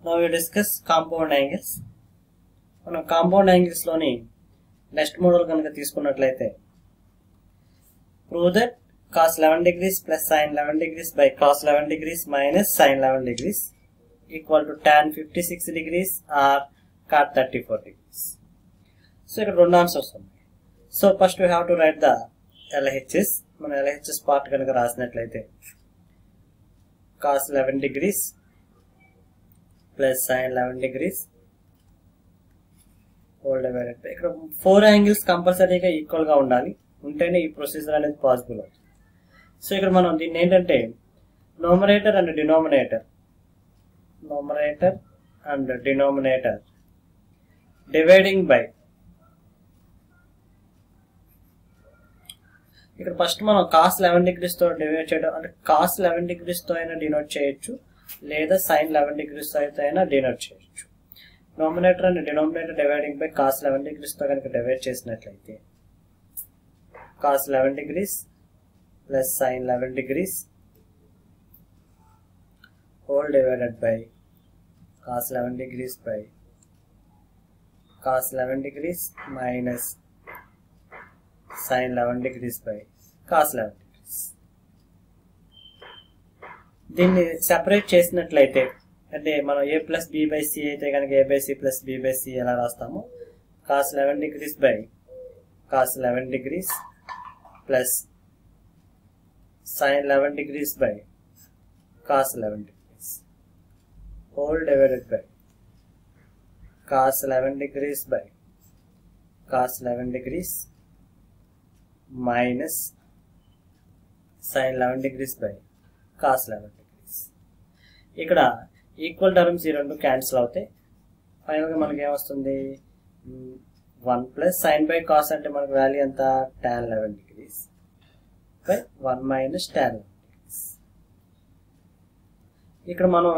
Now we discuss compound angles. మనం compound angles లోని next model కనుక తీసుకున్నట్లయితే prove that cos 11 degrees plus sin 11 degrees by cos 11 degrees minus sin 11 degrees equal to tan 56 degrees or cot 34 degrees. So ఇక్కడ రెండు answers ఉన్నాయి. So first we have to write the LHS. మన LHS part కనుక రాసినట్లయితే cos 11 degrees plus sin 11 degrees whole divided by ఇక్కడ 4 angles కంపల్సరీగా equal గా ఉండాలి, ఉంటేనే ఈ ప్రొసీజర్ అనేది పాసిబుల్ అవుతుంది. సో ఇక్కడ మనం దీన్ని ఏంటంటే numerator and denominator dividing by, ఇక్కడ ఫస్ట్ మనం cos 11 degrees తో డివైడ్ చేయడం అంటే cos 11 degrees తో అయినా డినోట్ చేయొచ్చు, లేదా sin 11 degrees తో అయినా డినోట్ చేయొచ్చు. Numerator and denominator dividing by cos 11 degrees తో కనుక డివైడ్ చేసినట్లయితే cos 11 degrees plus sin 11 degrees whole divided by cos 11 degrees by cos 11 degrees minus sin 11 degrees by cos 11 degrees. దీన్ని separate చేసినట్లయితే అంటే మనం a plus b by c అయితే కనుక a by c plus b by c ఎలా రాస్తాము, cos 11 degrees by cos 11 degrees plus sin 11 degrees by cos 11 degrees whole divided by cos 11 degrees by cos 11 degrees minus sin 11 degrees by cos 11 degrees. ఇక్కడ equal terms ఈ రెండు cancel అవుతాయి. Final గా మనకి ఏమొస్తుంది 1 plus sin by cos అంటే మనకు value ఎంత tan 11 degrees by 1 minus tan 11 degrees. ఇక్కడ మనం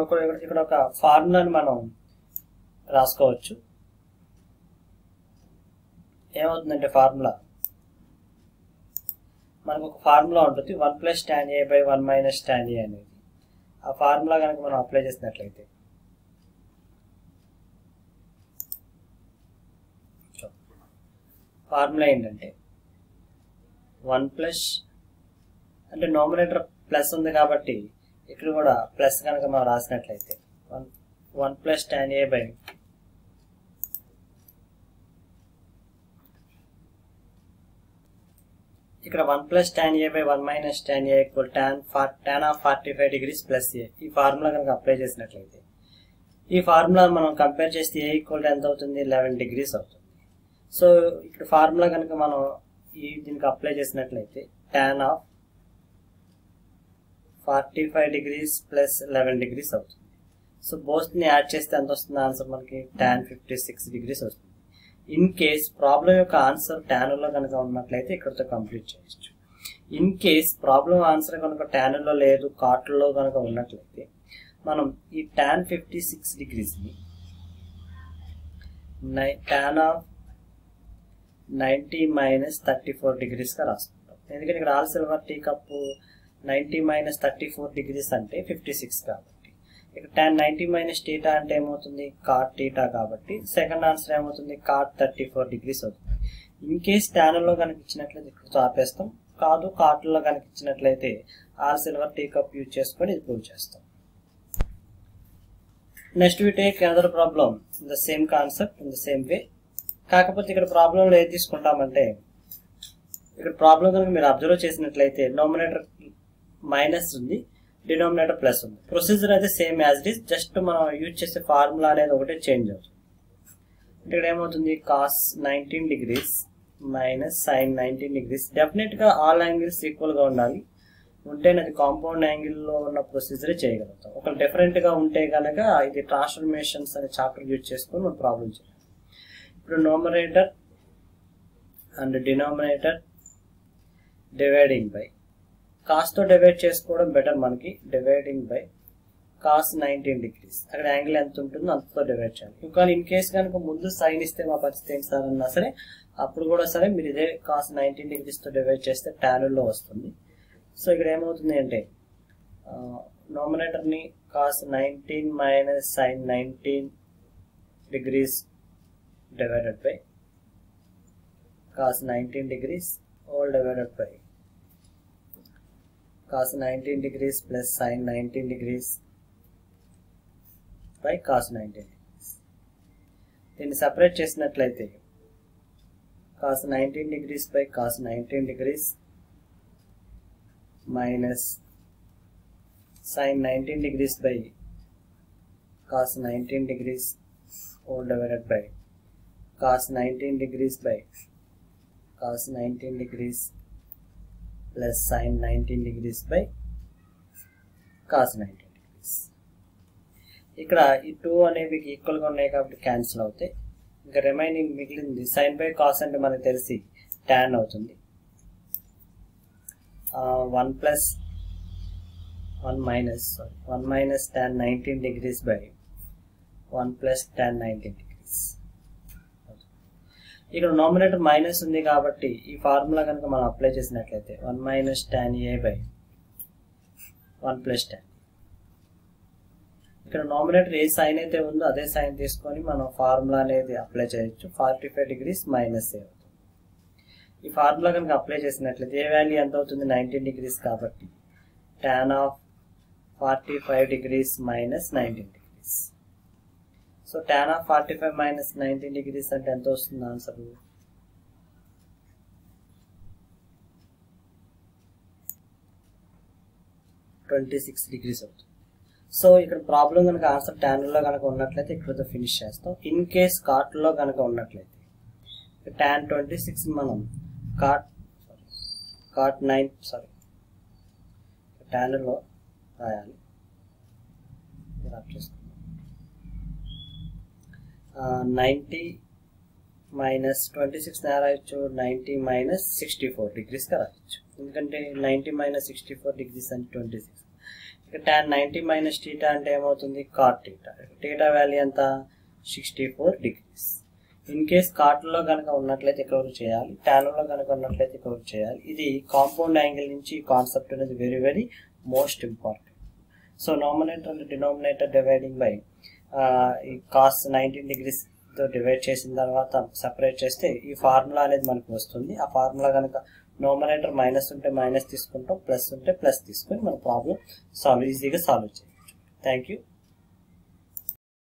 ఇక్కడ ఒక ఫార్ములాని మనం రాసుకోవచ్చు. ఏమవుతుందంటే ఫార్ములా మనకు ఒక ఫార్ములా ఉంటుంది 1 plus tan a by 1 minus tan a అనేది. ఆ ఫార్ములా కనుక మనం అప్లై చేసినట్లయితే ఫార్ములా ఏంటంటే 1 ప్లస్ అంటే న్యూమరేటర్ ప్లస్ ఉంది కాబట్టి ఇక్కడ కూడా ప్లస్ కనుక మనం రాసినట్లయితే 1 plus tan a by ఇక్కడ 1 plus tan a by 1 minus tan a equal tan of 45 degrees plus a. ఈ ఫార్ములా కనుక అప్లై చేసినట్లయితే ఈ ఫార్ములా మనం కంపేర్ చేస్తే a ఈక్వల్ టు ఎంత అవుతుంది 11 degrees అవుతుంది. సో ఇక్కడ ఫార్ములా కనుక మనం దీనికి అప్లై చేసినట్లయితే tan of 45 degrees plus 11 degrees అవుతుంది. సో బోత్ ని యాడ్ చేస్తే ఎంత వస్తుంది ఆన్సర్ మనకి tan 56 degrees వస్తుంది. ఇన్ కేస్ ప్రాబ్లం యొక్క ఆన్సర్ tan లో కనుక ఉన్నట్లయితే ఇక్కడతో కంప్లీట్ చేయొచ్చు. ఇన్ కేస్ ప్రాబ్లం ఆన్సర్ కనుక tan లో లేదు cot లో కనుక ఉన్నట్లయితే మనం ఈ tan 56 degrees ని tan of 90 minus 34 degrees గా రాసుకుంటాం. ఎందుకంటే ఇక్కడ all silver tea cup 90 minus 34 degrees అంటే 56 కాబట్టి ఇక్కడ tan 90 minus theta అంటే ఏమవుతుంది cot theta కాబట్టి సెకండ్ ఆన్సర్ ఏమవుతుంది cot 34 degrees అవుతుంది. ఇన్ కేస్ tan లో కనుక ఇచ్చినట్లయితే ఇక్కడ ఆపేస్తాం, కాదు cot లో కనుక ఇచ్చినట్లయితే all silver tea cup use చేసుకొని ఇది ప్రూవ్ చేస్తాం. Next we take another problem the same concept in the same way. కాకపోతే ఇక్కడ ప్రాబ్లంలో ఏది తీసుకుంటామంటే ఇక్కడ ప్రాబ్లం కనుక మీరు అబ్జర్వ్ చేసినట్లయితే న్యూమరేటర్ మైనస్ ఉంది, డినామినేటర్ ప్లస్ ఉంది. ప్రొసీజర్ అయితే same as it is, just మనం యూజ్ చేసే ఫార్ములా అనేది ఒకటే చేంజ్ అవుతుంది. ఇక్కడ ఏమవుతుంది cos 19 degrees minus sin 19 degrees. Definite గా ఆల్ యాంగిల్స్ ఈక్వల్ గా ఉండాలి, ఉంటేనే అది కాంపౌండ్ యాంగిల్ లో ఉన్న ప్రొసీజరే చేయగలుగుతాం. ఒక డిఫరెంట్ గా ఉంటే కనుక ఇది ట్రాన్స్ఫర్మేషన్స్ అనే చాప్టర్ యూజ్ చేసుకొని మనం ప్రాబ్లం చేయాలి. ఇప్పుడు numerator and denominator dividing by cos తో డివైడ్ చేసుకోవడం బెటర్ మనకి. డివైడింగ్ బై cos 19 degrees అక్కడ యాంగిల్ ఎంత ఉంటుందో అంతతో డివైడ్ చేయాలి. ఇంకా ఇన్ కేస్ కనుక ముందు సైన్ ఇస్తే మా పరిస్థితి ఏంటి సార్ అన్నా సరే అప్పుడు కూడా సరే మీరు ఇదే cos 19 degrees తో డివైడ్ చేస్తే tan లో వస్తుంది. సో ఇక్కడ ఏమవుతుంది అంటే న్యూమరేటర్ ని cos 19 minus sin 19 degrees divided by cos 19 degrees all divided by cos 19 degrees plus sin 19 degrees by cos 19 degrees. దీన్ని సెపరేట్ చేసినట్లయితే cos 19 degrees by cos 19 degrees minus sin 19 degrees by cos 19 degrees all divided by cos 19 degrees by cos 19 degrees plus sin 19 degrees by cos 19 degrees. ఇక్కడ ఈ 2 అనేవి ఈక్వల్గా ఉన్నాయి కాబట్టి cancel అవుతాయి. ఇంకా రిమైనింగ్ మిగిలింది sin by cos అంటే మనకు తెలిసి tan అవుతుంది. 1 minus tan 19 degrees by 1 plus tan 19 degrees. ఇక్కడ నామినేటర్ మైనస్ ఉంది కాబట్టి ఈ ఫార్ములా కనుక మనం అప్లై చేసినట్లయితే 1 minus tan a by 1 plus tan. ఇక్కడ నామినేటర్ ఏ సైన్ అయితే ఉందో అదే సైన్ తీసుకొని మనం ఫార్ములా అనేది అప్లై చేయొచ్చు. 45 degrees మైనస్ ఏ అవుతుంది. ఈ ఫార్ములా కనుక అప్లై చేసినట్లయితే ఏ వాల్యూ ఎంత అవుతుంది 19 degrees కాబట్టి tan of 45 degrees minus 19 degrees. So tan of 45 minus 19 degrees అంటే ఎంత వస్తుంది ఆన్సర్ 26 degrees అవుతుంది. సో ఇక్కడ ప్రాబ్లం కనుక ఆన్సర్ tan లో కనుక ఉన్నట్లయితే ఇక్కడతో ఫినిష్ చేస్తాం. ఇన్ కేస్ cot లో కనుక ఉన్నట్లయితే tan 26 మనం cot 9 tan లో రాయాలి. 90 minus 26 రాయొచ్చు, 90 minus 64 degrees గా రాయొచ్చు. ఎందుకంటే 90 minus 64 degrees అంటే 26. ఇక tan 90 minus theta అంటే ఏమవుతుంది cot theta. theta వాల్యూ ఎంత 64 degrees. ఇన్ కేస్ cot లో కనుక ఉన్నట్లయితే ఇక్కడ చేయాలి, tan లో కనుక ఉన్నట్లయితే ఇక్కడ చేయాలి. ఇది కాంపౌండ్ యాంగిల్ నుంచి కాన్సెప్ట్ అనేది very very most important. So nominator and denominator dividing by ఈ cos 19 degrees తో డివైడ్ చేసిన తర్వాత సెపరేట్ చేస్తే ఈ ఫార్ములా అనేది మనకు వస్తుంది. ఆ ఫార్ములా కనుక నామినేటర్ మైనస్ ఉంటే మైనస్ తీసుకుంటాం, ప్లస్ ఉంటే ప్లస్ తీసుకొని మన ప్రాబ్లం ఈజీగా సాల్వ్ చేయొచ్చు. Thank you.